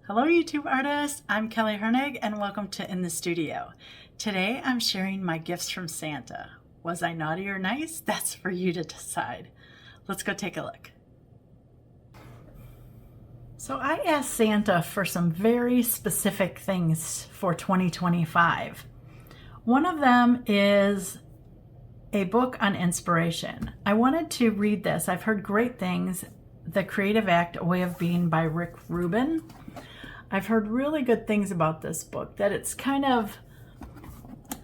Hello YouTube artists, I'm Kelly Hernig and welcome to In the Studio. Today I'm sharing my gifts from Santa. Was I naughty or nice? That's for you to decide. Let's go take a look. So I asked Santa for some very specific things for 2025. One of them is a book on inspiration. I wanted to read this. I've heard great things. The Creative Act, A Way of Being by Rick Rubin. I've heard really good things about this book, that it's kind of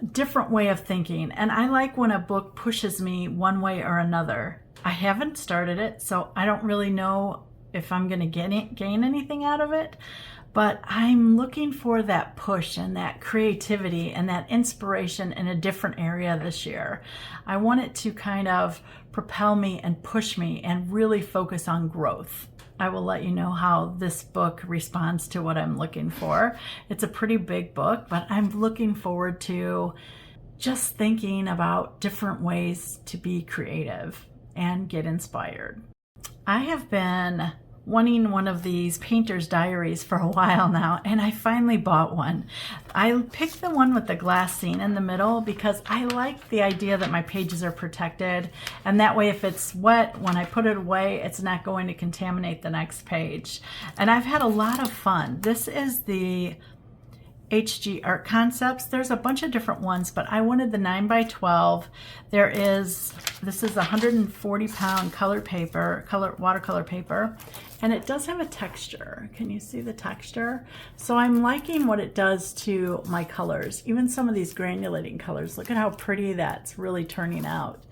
a different way of thinking. And I like when a book pushes me one way or another. I haven't started it, so I don't really know if I'm going to gain anything out of it. But I'm looking for that push and that creativity and that inspiration in a different area this year. I want it to kind of propel me and push me and really focus on growth. I will let you know how this book responds to what I'm looking for. It's a pretty big book, but I'm looking forward to just thinking about different ways to be creative and get inspired. I have been wanting one of these painter's diaries for a while now, and I finally bought one. I picked the one with the glass scene in the middle because I like the idea that my pages are protected, and that way if it's wet, when I put it away, it's not going to contaminate the next page. And I've had a lot of fun. This is the HG Art Concepts. There's a bunch of different ones, but I wanted the 9x12. This is 140 pound color paper, watercolor paper, and it does have a texture. Can you see the texture? So I'm liking what it does to my colors, even some of these granulating colors. Look at how pretty that's really turning out.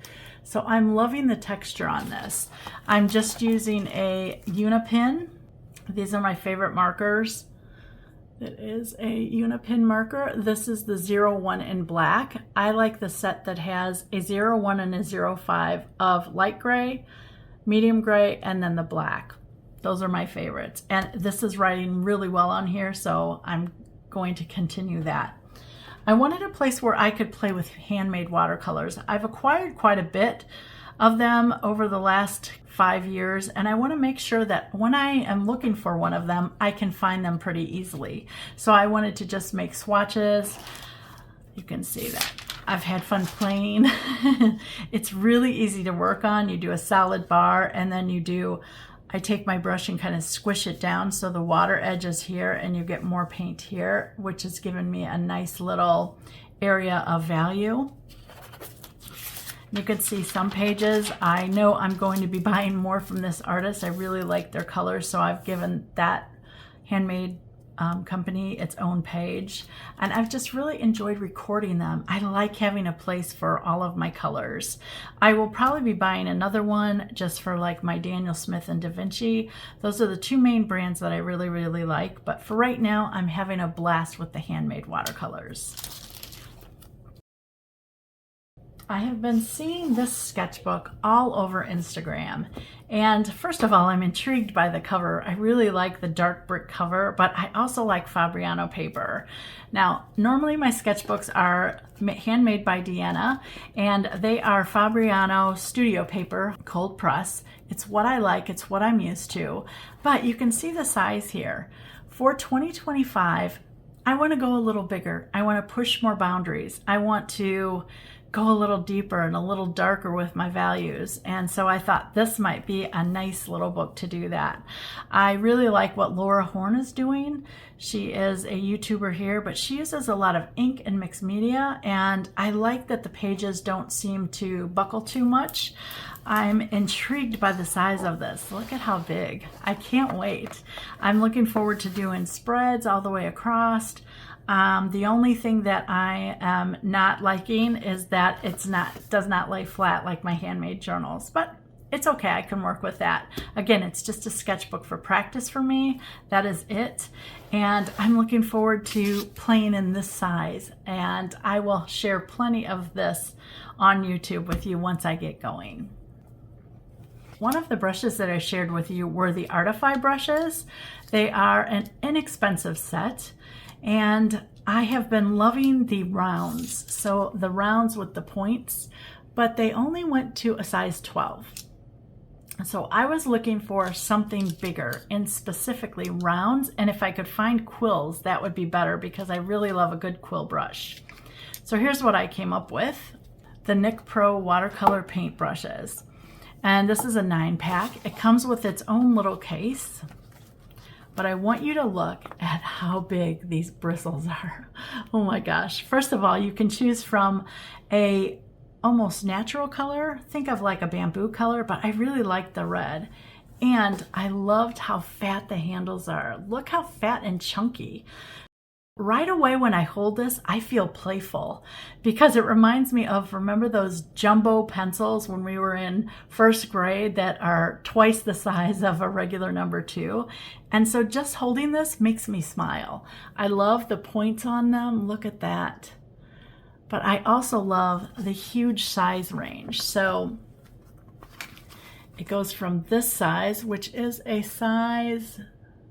So I'm loving the texture on this. I'm just using a Unipin. These are my favorite markers. It is a Unipin marker. This is the 01 in black. I like the set that has a 01 and a 05 of light gray, medium gray, and then the black. Those are my favorites. And this is writing really well on here, so I'm going to continue that. I wanted a place where I could play with handmade watercolors. I've acquired quite a bit of them over the last 5 years, and I want to make sure that when I am looking for one of them, I can find them pretty easily. So I wanted to just make swatches. You can see that I've had fun playing. It's really easy to work on. You do a solid bar, and then I take my brush and kind of squish it down so the water edge is here and you get more paint here, which has given me a nice little area of value. You can see some pages. I know I'm going to be buying more from this artist. I really like their colors, so I've given that handmade company its own page. And I've just really enjoyed recording them. I like having a place for all of my colors. I will probably be buying another one just for like my Daniel Smith and Da Vinci. Those are the two main brands that I really, really like. But for right now, I'm having a blast with the handmade watercolors. I have been seeing this sketchbook all over Instagram. And first of all, I'm intrigued by the cover. I really like the dark brick cover, but I also like Fabriano paper. Now, normally my sketchbooks are handmade by Deanna, and they are Fabriano studio paper, cold press. It's what I like, it's what I'm used to. But you can see the size here. For 2025, I want to go a little bigger. I want to push more boundaries. I want to go a little deeper and a little darker with my values. And so I thought this might be a nice little book to do that. I really like what Laura Horn is doing. She is a YouTuber here, but she uses a lot of ink and mixed media, and I like that the pages don't seem to buckle too much. I'm intrigued by the size of this. Look at how big. I can't wait. I'm looking forward to doing spreads all the way across. The only thing that I am not liking is that does not lay flat like my handmade journals, but it's okay. I can work with that. Again, it's just a sketchbook for practice for me. That is it. And I'm looking forward to playing in this size, and I will share plenty of this on YouTube with you once I get going. One of the brushes that I shared with you were the Artify brushes. They are an inexpensive set. And I have been loving the rounds. So the rounds with the points, but they only went to a size 12. So I was looking for something bigger, and specifically rounds, and if I could find quills, that would be better because I really love a good quill brush. So here's what I came up with: the Nik Pro watercolor paint brushes. And this is a 9-pack. It comes with its own little case, but I want you to look at how big these bristles are. Oh my gosh. First of all, you can choose from a almost natural color. Think of like a bamboo color, but I really like the red. And I loved how fat the handles are. Look how fat and chunky. Right away when I hold this, I feel playful because it reminds me of, remember those jumbo pencils when we were in first grade that are twice the size of a regular number 2? And so just holding this makes me smile. I love the points on them. Look at that. But I also love the huge size range. So it goes from this size, which is a size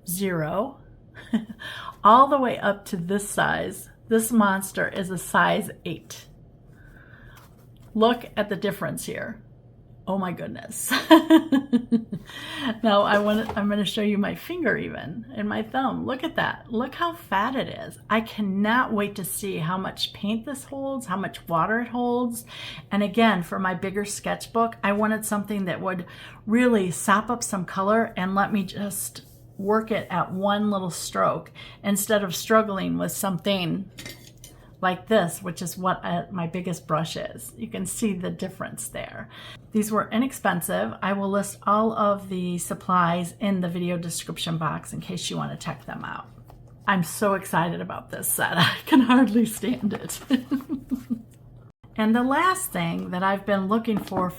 0, all the way up to this size. This monster is a size 8. Look at the difference here. Oh my goodness. Now I'm going to show you my finger even, and my thumb. Look at that. Look how fat it is. I cannot wait to see how much paint this holds, how much water it holds. And again, for my bigger sketchbook, I wanted something that would really sop up some color and let me just work it at one little stroke instead of struggling with something like this, which is what my biggest brush is. You can see the difference there. These were inexpensive. I will list all of the supplies in the video description box in case you want to check them out. I'm so excited about this set. I can hardly stand it. And the last thing that I've been looking for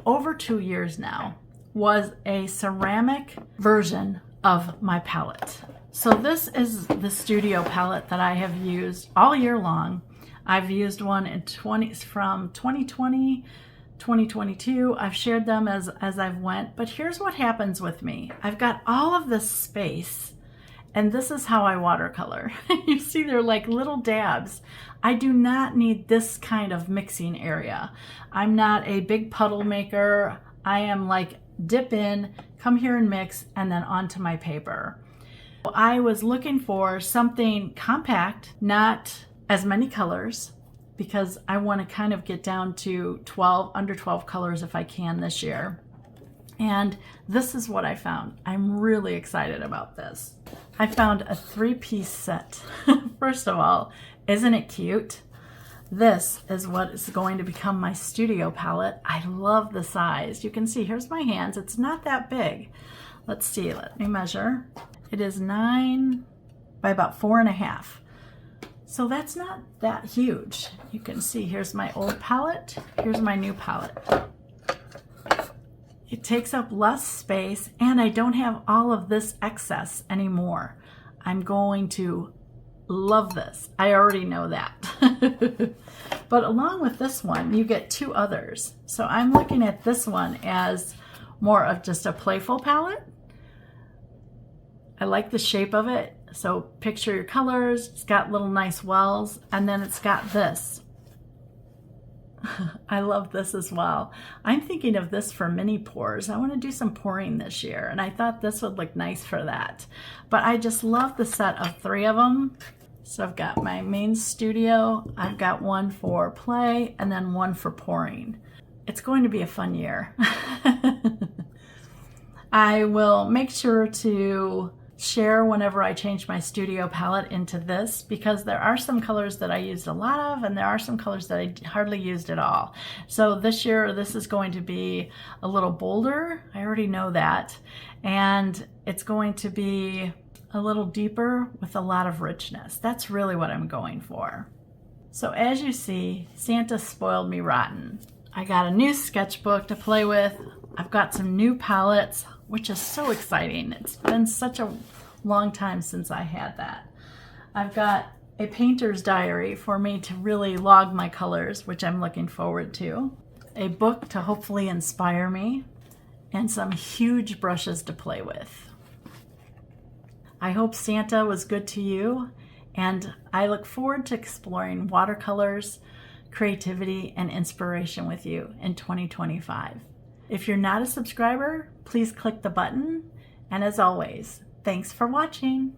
over 2 years now was a ceramic version of my palette. So this is the Studio palette that I have used all year long. I've used one from 2020, 2022. I've shared them as I've went, but here's what happens with me. I've got all of this space, and this is how I watercolor. You see they're like little dabs. I do not need this kind of mixing area. I'm not a big puddle maker. I am like dip in, come here and mix, and then onto my paper. I was looking for something compact, not as many colors, because I want to kind of get down to under 12 colors if I can this year. And this is what I found. I'm really excited about this. I found a 3-piece set. First of all, isn't it cute? This is what is going to become my Studio palette. I love the size. You can see, here's my hands. It's not that big. Let's see, let me measure. It is 9 by about 4.5. So that's not that huge. You can see, here's my old palette. Here's my new palette. It takes up less space, and I don't have all of this excess anymore. I'm going to love this. I already know that. But along with this one, you get 2 others. So I'm looking at this one as more of just a playful palette. I like the shape of it. So picture your colors. It's got little nice wells, and then it's got this. I love this as well. I'm thinking of this for mini pours. I want to do some pouring this year, and I thought this would look nice for that. But I just love the set of 3 of them. So I've got my main Studio, I've got one for play, and then one for pouring. It's going to be a fun year. I will make sure to share whenever I change my Studio palette into this, because there are some colors that I used a lot of, and there are some colors that I hardly used at all. So this year, this is going to be a little bolder. I already know that. And it's going to be a little deeper with a lot of richness. That's really what I'm going for. So as you see, Santa spoiled me rotten. I got a new sketchbook to play with. I've got some new palettes, which is so exciting. It's been such a long time since I had that. I've got a painter's diary for me to really log my colors, which I'm looking forward to. A book to hopefully inspire me, and some huge brushes to play with. I hope Santa was good to you, and I look forward to exploring watercolors, creativity, and inspiration with you in 2025. If you're not a subscriber, please click the button. And as always, thanks for watching.